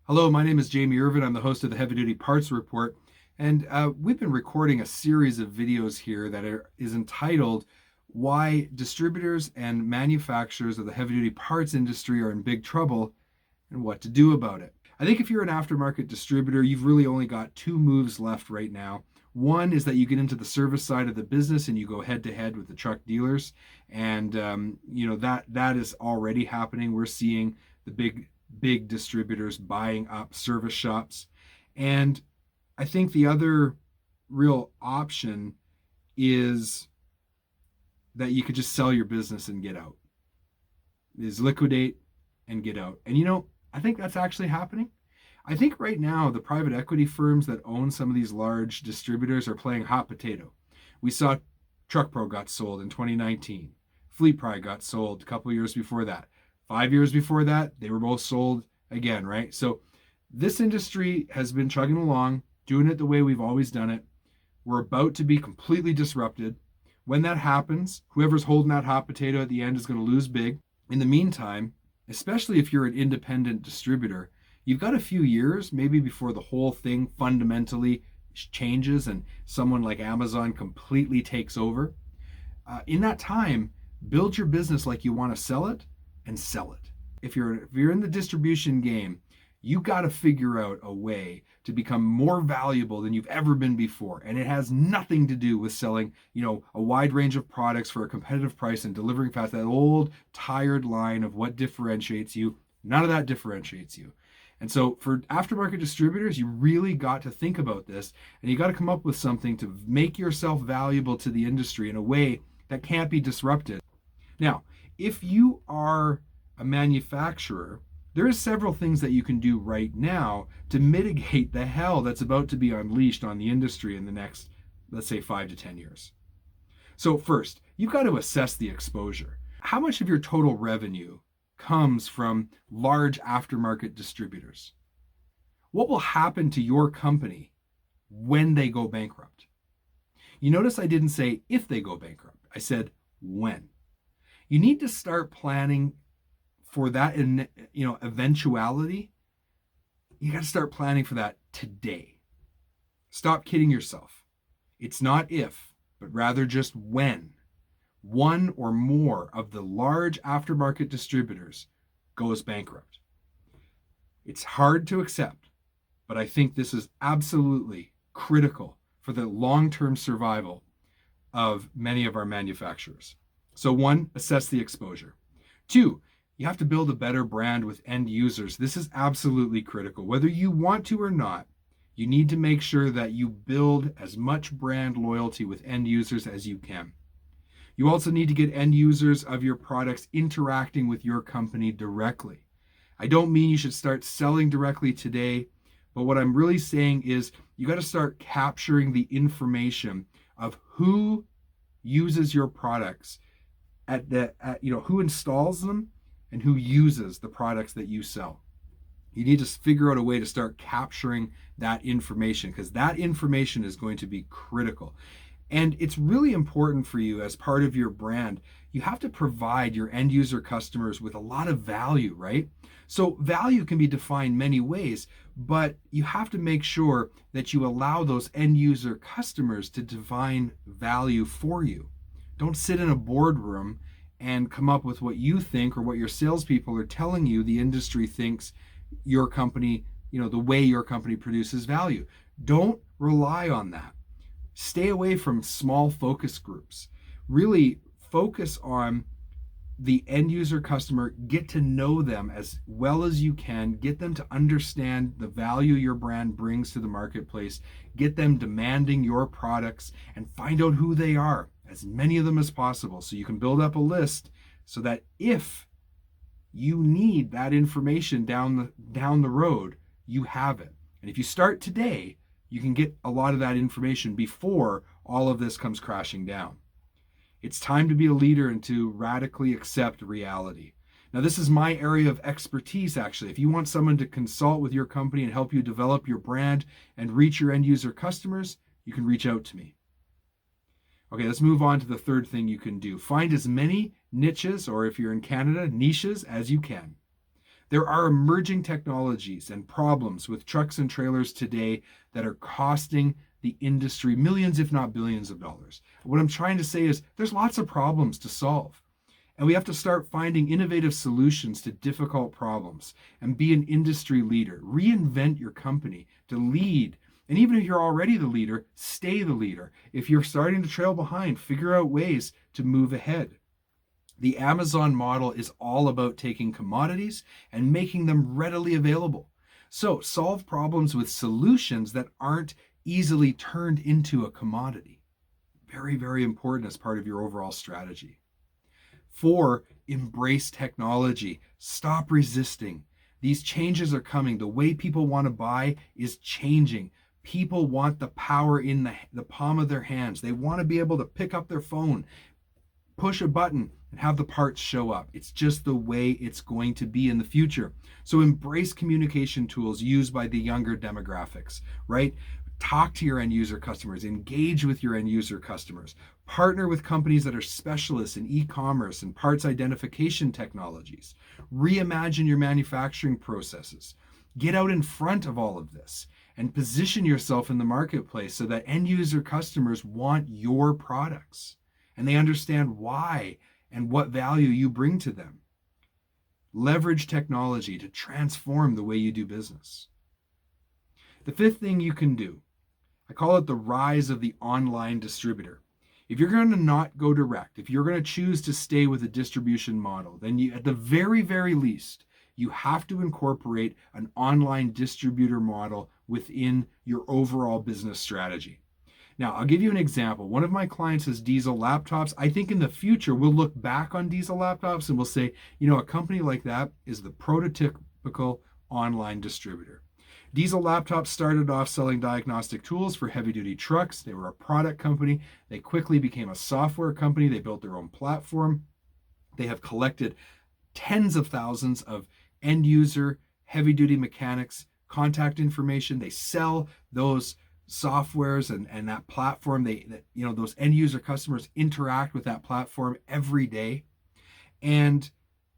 Hello, my name is Jamie Irvin. I'm the host of the Heavy Duty Parts Report, and we've been recording a series of videos here that is entitled Why Distributors and Manufacturers of the Heavy Duty Parts Industry Are in Big Trouble and What to Do About It. I think if you're an aftermarket distributor, you've really only got two moves left right now. One is that you get into the service side of the business and you go head to head with the truck dealers, and that is already happening. We're seeing the big distributors buying up service shops. And I think the other real option is that you could just sell your business and get out, is liquidate and get out. And I think that's actually happening. I think right now the private equity firms that own some of these large distributors are playing hot potato. We saw TruckPro got sold in 2019. FleetPry got sold a couple years before that. 5 years before that, they were both sold again, right? So this industry has been chugging along, doing it the way we've always done it. We're about to be completely disrupted. When that happens, whoever's holding that hot potato at the end is going to lose big. In the meantime, especially if you're an independent distributor, you've got a few years maybe before the whole thing fundamentally changes and someone like Amazon completely takes over. In that time, build your business like you want to sell it and sell it. If you're in the distribution game, you got to figure out a way to become more valuable than you've ever been before. And it has nothing to do with selling, a wide range of products for a competitive price and delivering fast. That old tired line of what differentiates you, none of that differentiates you. And so for aftermarket distributors, you really got to think about this, and you got to come up with something to make yourself valuable to the industry in a way that can't be disrupted. Now, if you are a manufacturer, there are several things that you can do right now to mitigate the hell that's about to be unleashed on the industry in the next, let's say, 5 to 10 years. So first, you've got to assess the exposure. How much of your total revenue comes from large aftermarket distributors? What will happen to your company when they go bankrupt? You notice I didn't say if they go bankrupt. I said when. You need to start planning for that eventuality. You got to start planning for that today. Stop kidding yourself. It's not if, but rather just when one or more of the large aftermarket distributors goes bankrupt. It's hard to accept, but I think this is absolutely critical for the long-term survival of many of our manufacturers. So one, assess the exposure. Two, you have to build a better brand with end users. This is absolutely critical. Whether you want to or not, you need to make sure that you build as much brand loyalty with end users as you can. You also need to get end users of your products interacting with your company directly. I don't mean you should start selling directly today, but what I'm really saying is you got to start capturing the information of who uses your products, who installs them and who uses the products that you sell. You need to figure out a way to start capturing that information, because that information is going to be critical. And it's really important for you as part of your brand. You have to provide your end user customers with a lot of value, right? So value can be defined many ways, but you have to make sure that you allow those end user customers to define value for you. Don't sit in a boardroom and come up with what you think or what your salespeople are telling you the industry thinks your company, the way your company produces value. Don't rely on that. Stay away from small focus groups. Really focus on the end user customer. Get to know them as well as you can. Get them to understand the value your brand brings to the marketplace. Get them demanding your products and find out who they are, as many of them as possible, so you can build up a list so that if you need that information down the road, you have it. And if you start today, you can get a lot of that information before all of this comes crashing down. It's time to be a leader and to radically accept reality. Now, this is my area of expertise, actually. If you want someone to consult with your company and help you develop your brand and reach your end user customers, you can reach out to me. Okay, let's move on to the third thing you can do. Find as many niches, or if you're in Canada, niches, as you can. There are emerging technologies and problems with trucks and trailers today that are costing the industry millions, if not billions of dollars. What I'm trying to say is there's lots of problems to solve. And we have to start finding innovative solutions to difficult problems and be an industry leader. Reinvent your company to lead. And even if you're already the leader, stay the leader. If you're starting to trail behind, figure out ways to move ahead. The Amazon model is all about taking commodities and making them readily available. So solve problems with solutions that aren't easily turned into a commodity. Very, very important as part of your overall strategy. 4, embrace technology. Stop resisting. These changes are coming. The way people want to buy is changing. People want the power in the palm of their hands. They want to be able to pick up their phone, push a button, and have the parts show up. It's just the way it's going to be in the future. So embrace communication tools used by the younger demographics, right? Talk to your end user customers, engage with your end user customers, partner with companies that are specialists in e-commerce and parts identification technologies, reimagine your manufacturing processes, get out in front of all of this and position yourself in the marketplace so that end user customers want your products and they understand why and what value you bring to them. Leverage technology to transform the way you do business. The 5th thing you can do, I call it the rise of the online distributor. If you're going to not go direct, if you're going to choose to stay with a distribution model, then you, at the very, very least, you have to incorporate an online distributor model within your overall business strategy. Now, I'll give you an example. One of my clients has Diesel laptops. I think in the future, we'll look back on Diesel laptops and we'll say, a company like that is the prototypical online distributor. Diesel laptops started off selling diagnostic tools for heavy-duty trucks. They were a product company. They quickly became a software company. They built their own platform. They have collected tens of thousands of end-user heavy-duty mechanics contact information. They sell those softwares and that platform. Those end-user customers interact with that platform every day. And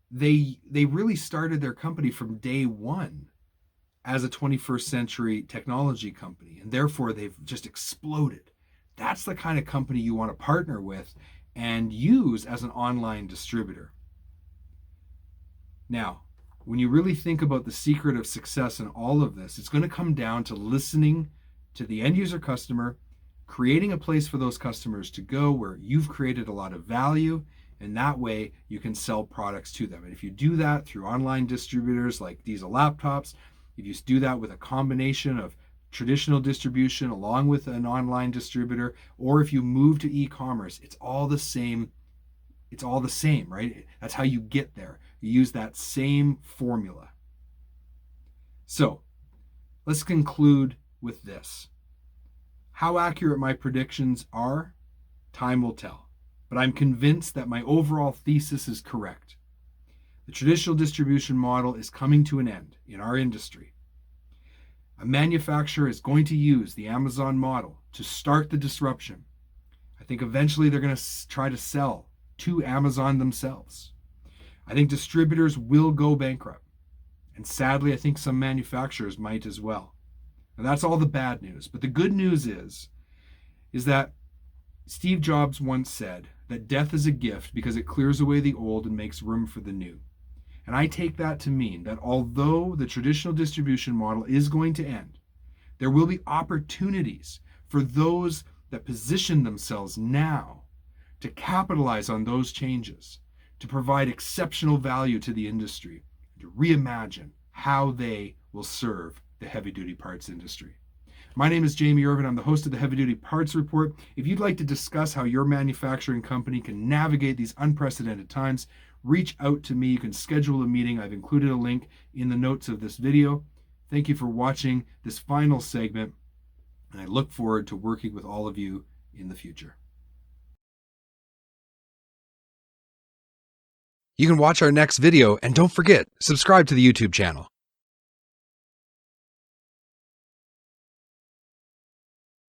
they really started their company from day one as a 21st century technology company, and therefore they've just exploded. That's the kind of company you want to partner with and use as an online distributor. Now, when you really think about the secret of success in all of this, it's going to come down to listening to the end user customer, creating a place for those customers to go where you've created a lot of value, and that way you can sell products to them. And if you do that through online distributors like Diesel laptops, if you do that with a combination of traditional distribution along with an online distributor, or if you move to e-commerce, it's all the same, right? That's how you get there. You use that same formula. So let's conclude with this. How accurate my predictions are, time will tell. But I'm convinced that my overall thesis is correct. The traditional distribution model is coming to an end in our industry. A manufacturer is going to use the Amazon model to start the disruption. I think eventually they're going to try to sell to Amazon themselves. I think distributors will go bankrupt. And sadly, I think some manufacturers might as well. Now that's all the bad news. But the good news is that Steve Jobs once said that death is a gift because it clears away the old and makes room for the new. And I take that to mean that although the traditional distribution model is going to end, there will be opportunities for those that position themselves now to capitalize on those changes, to provide exceptional value to the industry, to reimagine how they will serve the heavy-duty parts industry. My name is Jamie Irvin. I'm the host of the Heavy Duty Parts Report. If you'd like to discuss how your manufacturing company can navigate these unprecedented times, reach out to me. You can schedule a meeting. I've included a link in the notes of this video. Thank you for watching this final segment, and I look forward to working with all of you in the future. You can watch our next video, and don't forget, subscribe to the YouTube channel.